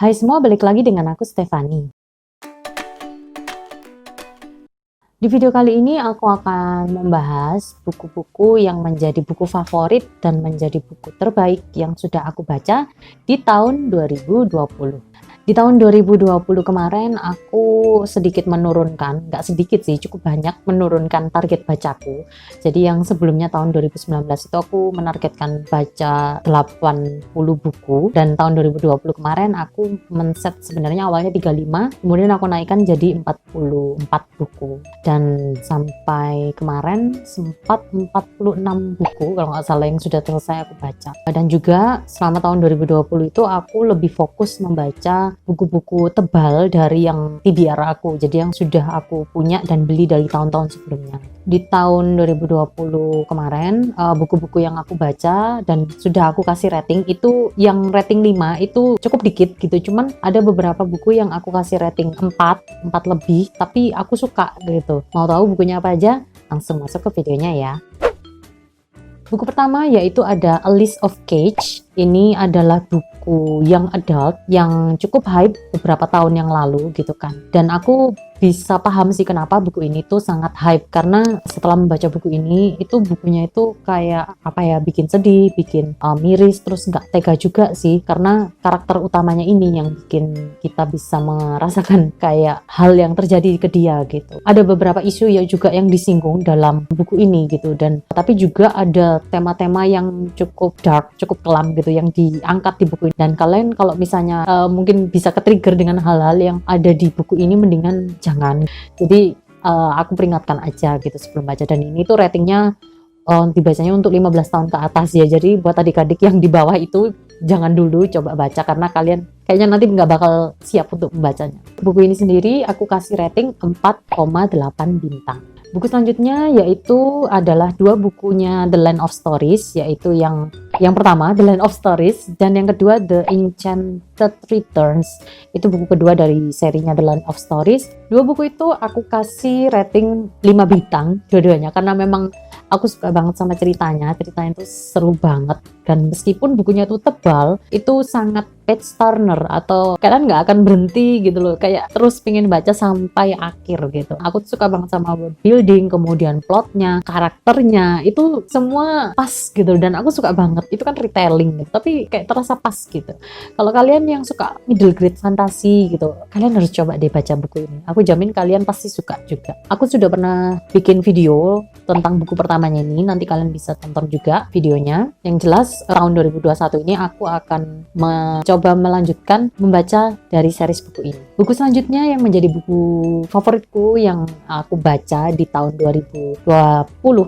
Hai semua, balik lagi dengan aku Stefani. Di video kali ini aku akan membahas buku-buku yang menjadi buku favorit dan menjadi buku terbaik yang sudah aku baca di tahun 2020. Di tahun 2020 kemarin aku sedikit menurunkan, nggak sedikit sih, cukup banyak menurunkan target bacaku. Jadi yang sebelumnya tahun 2019 itu aku menargetkan baca 80 buku, dan tahun 2020 kemarin aku men-set sebenarnya awalnya 35, kemudian aku naikkan jadi 44 buku. Dan sampai kemarin sempat 46 buku kalau nggak salah yang sudah selesai aku baca. Dan juga selama tahun 2020 itu aku lebih fokus membaca buku-buku tebal dari yang TBR aku, jadi yang sudah aku punya dan beli dari tahun-tahun sebelumnya. Di tahun 2020 kemarin buku-buku yang aku baca dan sudah aku kasih rating itu yang rating 5 itu cukup dikit gitu, cuman ada beberapa buku yang aku kasih rating 4 lebih tapi aku suka gitu. Mau tahu bukunya apa aja? Langsung masuk ke videonya ya. Buku pertama yaitu ada A List of Cage. Ini adalah buku young adult yang cukup hype beberapa tahun yang lalu gitu kan. Dan aku bisa paham sih kenapa buku ini tuh sangat hype, karena setelah membaca buku ini itu bukunya itu kayak apa ya, bikin sedih, bikin miris, terus nggak tega juga sih, karena karakter utamanya ini yang bikin kita bisa merasakan kayak hal yang terjadi ke dia gitu. Ada beberapa isu ya juga yang disinggung dalam buku ini gitu, dan tapi juga ada tema-tema yang cukup dark, cukup kelam gitu yang diangkat di buku ini. Dan kalian kalau misalnya mungkin bisa ke-trigger dengan hal-hal yang ada di buku ini, mendingan jangan. Jadi aku peringatkan aja gitu sebelum baca. Dan ini tuh ratingnya dibacanya untuk 15 tahun ke atas ya. Jadi buat adik-adik yang di bawah itu jangan dulu coba baca, karena kalian kayaknya nanti nggak bakal siap untuk membacanya. Buku ini sendiri aku kasih rating 4,8 bintang. Buku selanjutnya yaitu adalah dua bukunya The Land of Stories, yaitu yang pertama The Land of Stories dan yang kedua The Enchanted Returns. Itu buku kedua dari serinya The Land of Stories. Dua buku itu aku kasih rating 5 bintang dua-duanya, karena memang aku suka banget sama ceritanya itu seru banget. Dan meskipun bukunya itu tebal, itu sangat page turner, atau kalian nggak akan berhenti gitu loh, kayak terus pengen baca sampai akhir gitu. Aku suka banget sama world building, kemudian plotnya, karakternya, itu semua pas gitu, dan aku suka banget. Itu kan retelling gitu, tapi kayak terasa pas gitu. Kalau kalian yang suka middle grade fantasi gitu, kalian harus coba deh baca buku ini. Aku jamin kalian pasti suka juga. Aku sudah pernah bikin video tentang buku pertamanya ini, nanti kalian bisa tonton juga videonya. Yang jelas tahun 2021 ini aku akan mencoba melanjutkan membaca dari series buku ini. Buku selanjutnya yang menjadi buku favoritku yang aku baca di tahun 2020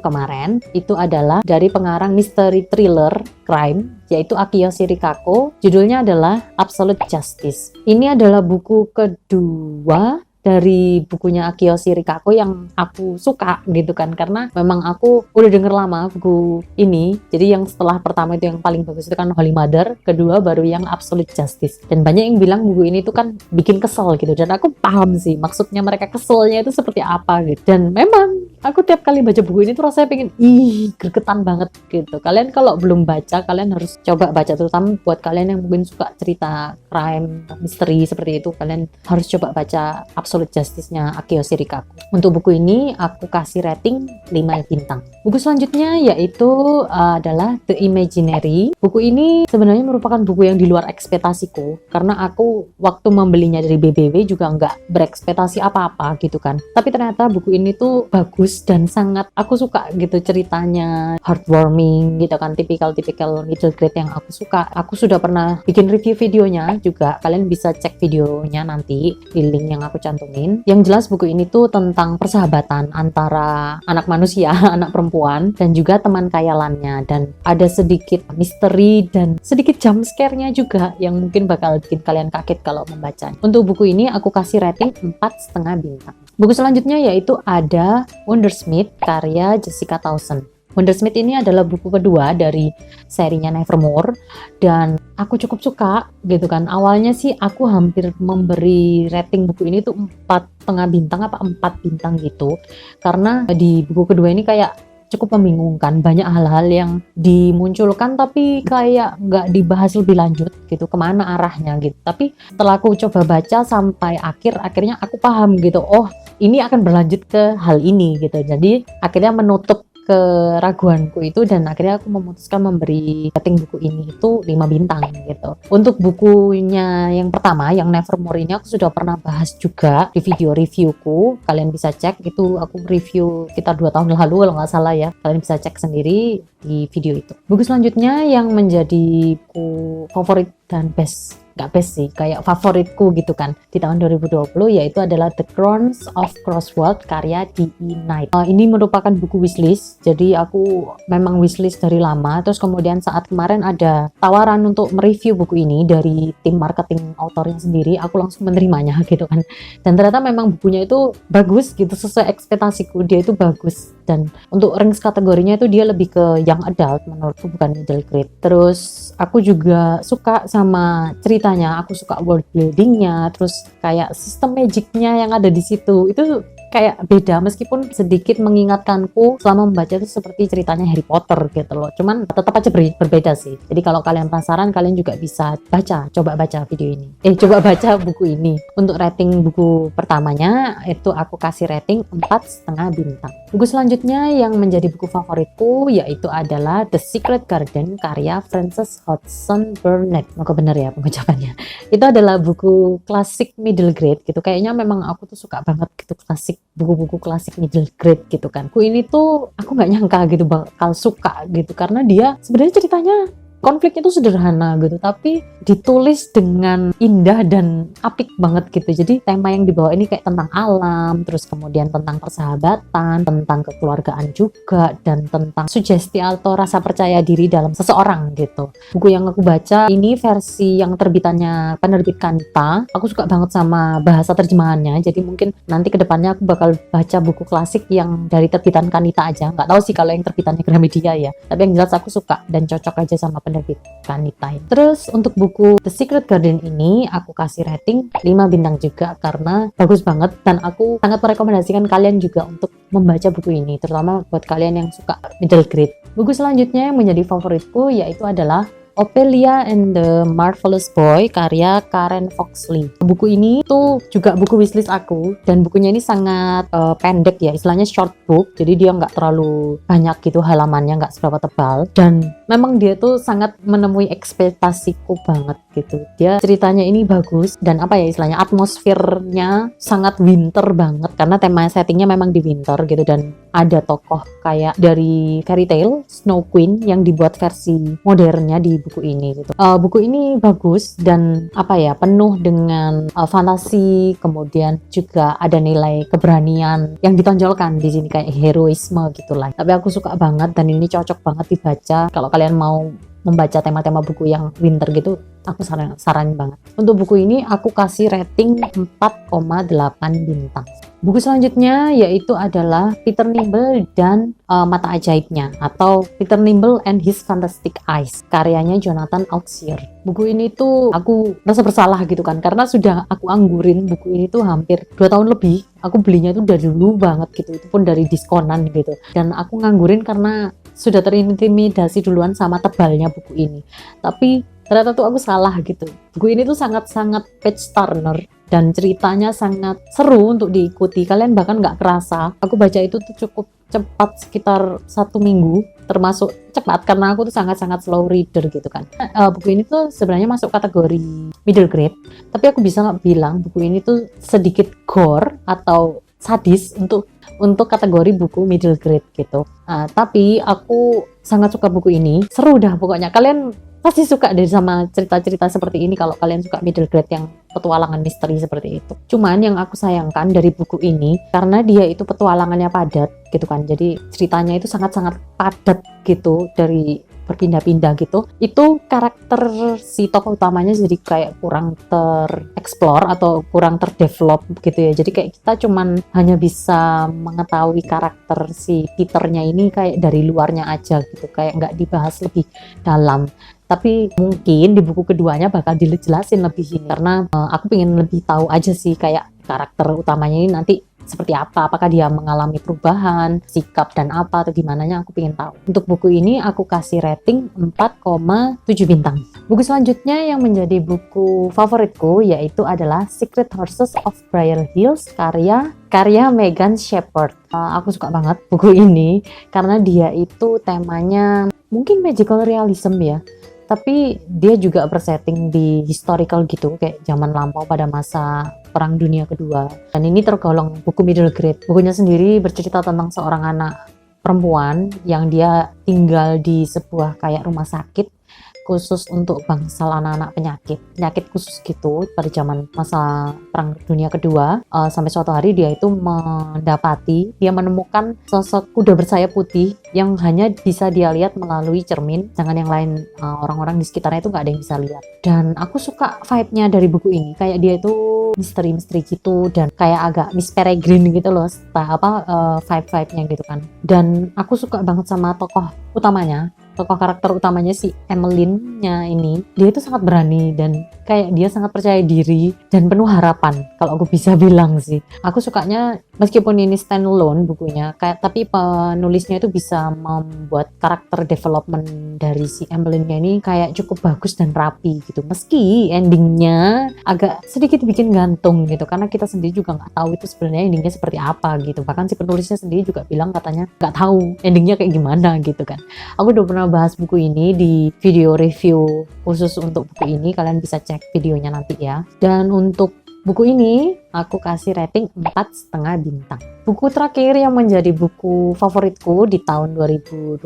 kemarin itu adalah dari pengarang mystery thriller crime, yaitu Akio Shirikako. Judulnya adalah Absolute Justice. Ini adalah buku kedua dari bukunya Akio Shirikako yang aku suka gitu kan, karena memang aku udah denger lama buku ini. Jadi yang setelah pertama itu yang paling bagus itu kan Holy Mother, kedua baru yang Absolute Justice. Dan banyak yang bilang buku ini tuh kan bikin kesel gitu, dan aku paham sih maksudnya mereka keselnya itu seperti apa gitu. Dan memang aku tiap kali baca buku ini tuh rasanya pengen gregetan banget gitu. Kalian kalau belum baca, kalian harus coba baca, terutama buat kalian yang mungkin suka cerita crime, misteri seperti itu, kalian harus coba baca Absolute Justice-nya Akio Shirikako. Untuk buku ini aku kasih rating 5 bintang. Buku selanjutnya yaitu adalah The Imaginary. Buku ini sebenarnya merupakan buku yang di luar ekspektasiku, karena aku waktu membelinya dari BBW juga nggak berekspektasi apa-apa gitu kan. Tapi ternyata buku ini tuh bagus dan sangat aku suka gitu, ceritanya heartwarming gitu kan, tipikal middle grade yang aku suka. Aku sudah pernah bikin review videonya juga, kalian bisa cek videonya nanti di link yang aku cantumin. Yang jelas buku ini tuh tentang persahabatan antara anak manusia, anak perempuan, dan juga teman khayalannya, dan ada sedikit misteri dan sedikit jump scare-nya juga yang mungkin bakal bikin kalian kaget kalau membacanya. Untuk buku ini aku kasih rating 4,5 bintang. Buku selanjutnya yaitu ada Wondersmith karya Jessica Townsend. Wondersmith ini adalah buku kedua dari serinya Nevermore, dan aku cukup suka gitu kan. Awalnya sih aku hampir memberi rating buku ini tuh 4,5 bintang apa 4 bintang gitu, karena di buku kedua ini kayak cukup membingungkan. Banyak hal-hal yang dimunculkan tapi kayak nggak dibahas lebih lanjut gitu, kemana arahnya gitu. Tapi setelah aku coba baca sampai akhirnya aku paham gitu, oh ini akan berlanjut ke hal ini gitu. Jadi akhirnya menutup keraguanku itu, dan akhirnya aku memutuskan memberi rating buku ini itu 5 bintang gitu. Untuk bukunya yang pertama, yang Nevermore ini aku sudah pernah bahas juga di video reviewku, kalian bisa cek, itu aku review sekitar 2 tahun lalu kalau nggak salah ya, kalian bisa cek sendiri di video itu. Buku selanjutnya yang menjadi buku favorit dan nggak best sih, kayak favoritku gitu kan di tahun 2020, yaitu adalah The Crowns of Crossworld karya D.E. Knight. Ini merupakan buku wishlist, jadi aku memang wishlist dari lama, terus kemudian saat kemarin ada tawaran untuk mereview buku ini dari tim marketing autornya sendiri, aku langsung menerimanya gitu kan, dan ternyata memang bukunya itu bagus gitu, sesuai ekspektasiku, dia itu bagus, dan untuk range kategorinya itu dia lebih ke young adult menurutku, bukan middle grade. Terus aku juga suka sama ceritanya, aku suka world buildingnya, terus kayak sistem magicnya yang ada di situ itu kayak beda, meskipun sedikit mengingatkanku selama membaca itu seperti ceritanya Harry Potter gitu loh, cuman tetap aja berbeda sih. Jadi kalau kalian penasaran, kalian juga bisa coba baca video ini, coba baca buku ini. Untuk rating buku pertamanya itu aku kasih rating 4,5 bintang. Buku selanjutnya yang menjadi buku favoritku yaitu adalah The Secret Garden karya Frances Hodgson Burnett. Semoga benar ya pengucapannya. Itu adalah buku klasik middle grade gitu. Kayaknya memang aku tuh suka banget gitu klasik, buku-buku klasik middle grade gitu kan. Buku ini tuh aku nggak nyangka gitu bakal suka gitu, karena dia sebenarnya ceritanya konfliknya itu sederhana gitu, tapi ditulis dengan indah dan apik banget gitu. Jadi tema yang dibawa ini kayak tentang alam, terus kemudian tentang persahabatan, tentang kekeluargaan juga, dan tentang sugesti atau rasa percaya diri dalam seseorang gitu. Buku yang aku baca ini versi yang terbitannya penerbit Kanita. Aku suka banget sama bahasa terjemahannya, jadi mungkin nanti kedepannya aku bakal baca buku klasik yang dari terbitan Kanita aja. Nggak tahu sih kalau yang terbitannya Gramedia ya, tapi yang jelas aku suka dan cocok aja sama penerbit Kanita. Terus untuk buku The Secret Garden ini aku kasih rating 5 bintang juga, karena bagus banget dan aku sangat merekomendasikan kalian juga untuk membaca buku ini, terutama buat kalian yang suka middle grade. Buku selanjutnya yang menjadi favoritku yaitu adalah Ophelia and the Marvelous Boy karya Karen Foxley. Buku ini tuh juga buku wishlist aku, dan bukunya ini sangat pendek ya, istilahnya short book, jadi dia nggak terlalu banyak gitu halamannya, nggak seberapa tebal, dan memang dia tuh sangat menemui ekspektasiku banget gitu. Dia ceritanya ini bagus, dan apa ya istilahnya, atmosfernya sangat winter banget karena tema settingnya memang di winter gitu, dan ada tokoh kayak dari fairy tale Snow Queen yang dibuat versi modernnya di buku ini gitu. Buku ini bagus dan apa ya, penuh dengan fantasi, kemudian juga ada nilai keberanian yang ditonjolkan di sini, kayak heroisme gitulah. Tapi aku suka banget dan ini cocok banget dibaca kalau kalian mau membaca tema-tema buku yang winter gitu. Aku saranin banget. Untuk buku ini aku kasih rating 4,8 bintang. Buku selanjutnya yaitu adalah Peter Nimble dan Mata Ajaibnya, atau Peter Nimble and His Fantastic Eyes karyanya Jonathan Auxier. Buku ini tuh aku rasa bersalah gitu kan, karena sudah aku anggurin buku ini tuh hampir 2 tahun lebih. Aku belinya tuh dari dulu banget gitu, itu pun dari diskonan gitu, dan aku nganggurin karena sudah terintimidasi duluan sama tebalnya buku ini. Tapi ternyata tuh aku salah gitu. Buku ini tuh sangat-sangat page turner dan ceritanya sangat seru untuk diikuti. Kalian bahkan nggak kerasa. Aku baca itu tuh cukup cepat, sekitar 1 minggu, termasuk cepat karena aku tuh sangat-sangat slow reader gitu kan. Buku ini tuh sebenarnya masuk kategori middle grade, tapi aku bisa nggak bilang buku ini tuh sedikit gore atau sadis untuk kategori buku middle grade gitu. Tapi aku sangat suka buku ini, seru dah pokoknya. Kalian pasti suka deh sama cerita-cerita seperti ini kalau kalian suka middle grade yang petualangan misteri seperti itu. Cuman yang aku sayangkan dari buku ini, karena dia itu petualangannya padat gitu kan, jadi ceritanya itu sangat-sangat padat gitu, dari berpindah-pindah gitu, itu karakter si tokoh utamanya jadi kayak kurang tereksplor atau kurang terdevelop gitu ya. Jadi kayak kita cuman hanya bisa mengetahui karakter si Peternya ini kayak dari luarnya aja gitu, kayak nggak dibahas lebih dalam. Tapi mungkin di buku keduanya bakal dijelasin lebih ini, karena aku pengen lebih tahu aja sih kayak karakter utamanya ini nanti seperti apa, apakah dia mengalami perubahan sikap dan apa atau gimana, aku pengen tahu. Untuk buku ini aku kasih rating 4,7 bintang. Buku selanjutnya yang menjadi buku favoritku yaitu adalah Secret Horses of Briar Hills karya Megan Shepherd. Aku suka banget buku ini karena dia itu temanya mungkin magical realism ya, tapi dia juga bersetting di historical gitu, kayak zaman lampau pada masa Perang Dunia Kedua. Dan ini tergolong buku middle grade. Bukunya sendiri bercerita tentang seorang anak perempuan yang dia tinggal di sebuah kayak rumah sakit khusus untuk bangsal anak-anak penyakit khusus gitu pada zaman masa Perang Dunia Kedua. Sampai suatu hari dia menemukan sosok kuda bersayap putih yang hanya bisa dia lihat melalui cermin, sedangkan yang lain orang-orang di sekitarnya itu nggak ada yang bisa lihat. Dan aku suka vibe-nya dari buku ini, kayak dia itu misteri-misteri gitu dan kayak agak Miss Peregrine gitu loh, vibe-nya gitu kan. Dan aku suka banget sama tokoh karakter utamanya si Emmeline-nya ini. Dia itu sangat berani dan kayak dia sangat percaya diri dan penuh harapan, kalau aku bisa bilang sih. Aku sukanya meskipun ini standalone bukunya, tapi penulisnya itu bisa membuat karakter development dari si Emmeline-nya ini kayak cukup bagus dan rapi gitu. Meski endingnya agak sedikit bikin gantung gitu, karena kita sendiri juga nggak tahu itu sebenarnya endingnya seperti apa gitu. Bahkan si penulisnya sendiri juga bilang katanya nggak tahu endingnya kayak gimana gitu kan. Aku udah pernah bahas buku ini di video review khusus untuk buku ini, kalian bisa cek videonya nanti ya. Dan untuk buku ini aku kasih rating 4,5 bintang. Buku terakhir yang menjadi buku favoritku di tahun 2020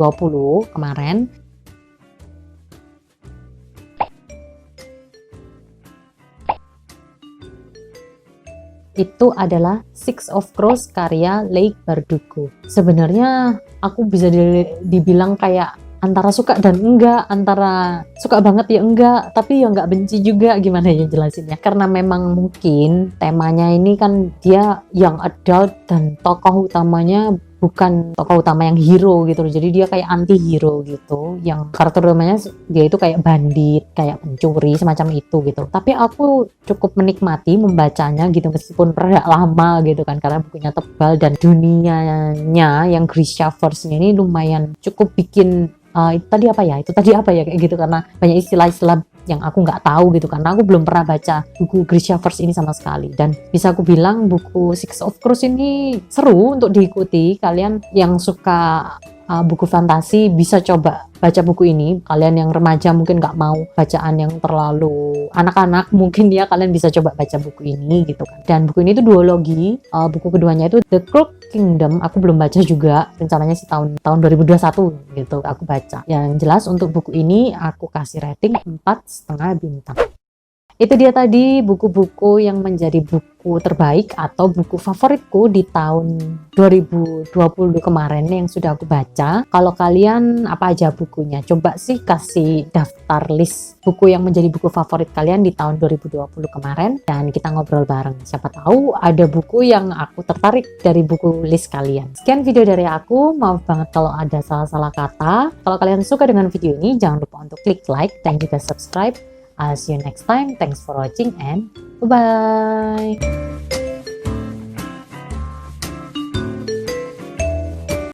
kemarin itu adalah Six of Crows karya Leigh Bardugo. Sebenarnya aku bisa dibilang kayak antara suka dan enggak, antara suka banget ya enggak, tapi ya enggak benci juga, gimana ya jelasinnya. Karena memang mungkin temanya ini kan dia young adult dan tokoh utamanya bukan tokoh utama yang hero gitu, jadi dia kayak anti hero gitu, yang karakter utamanya dia itu kayak bandit, kayak pencuri semacam itu gitu. Tapi aku cukup menikmati membacanya gitu, meskipun rada lama gitu kan, karena bukunya tebal dan dunianya yang Grisha Verse-nya ini lumayan cukup bikin itu tadi apa ya kayak gitu, karena banyak istilah-istilah yang aku nggak tahu gitu, karena aku belum pernah baca buku Grisha Verse ini sama sekali. Dan bisa aku bilang buku Six of Crows ini seru untuk diikuti. Kalian yang suka buku fantasi bisa coba baca buku ini. Kalian yang remaja mungkin nggak mau bacaan yang terlalu anak-anak, mungkin ya kalian bisa coba baca buku ini gitu kan. Dan buku ini tuh duologi. Buku keduanya itu The Crooked Kingdom, aku belum baca juga, rencananya sih tahun 2021 gitu aku baca. Yang jelas untuk buku ini aku kasih rating 4,5 bintang. Itu dia tadi buku-buku yang menjadi buku terbaik atau buku favoritku di tahun 2020 kemarin yang sudah aku baca. Kalau kalian apa aja bukunya? Coba sih kasih daftar list buku yang menjadi buku favorit kalian di tahun 2020 kemarin dan kita ngobrol bareng. Siapa tahu ada buku yang aku tertarik dari buku list kalian. Sekian video dari aku, maaf banget kalau ada salah-salah kata. Kalau kalian suka dengan video ini, jangan lupa untuk klik like dan juga subscribe. I'll see you next time. Thanks for watching and bye-bye.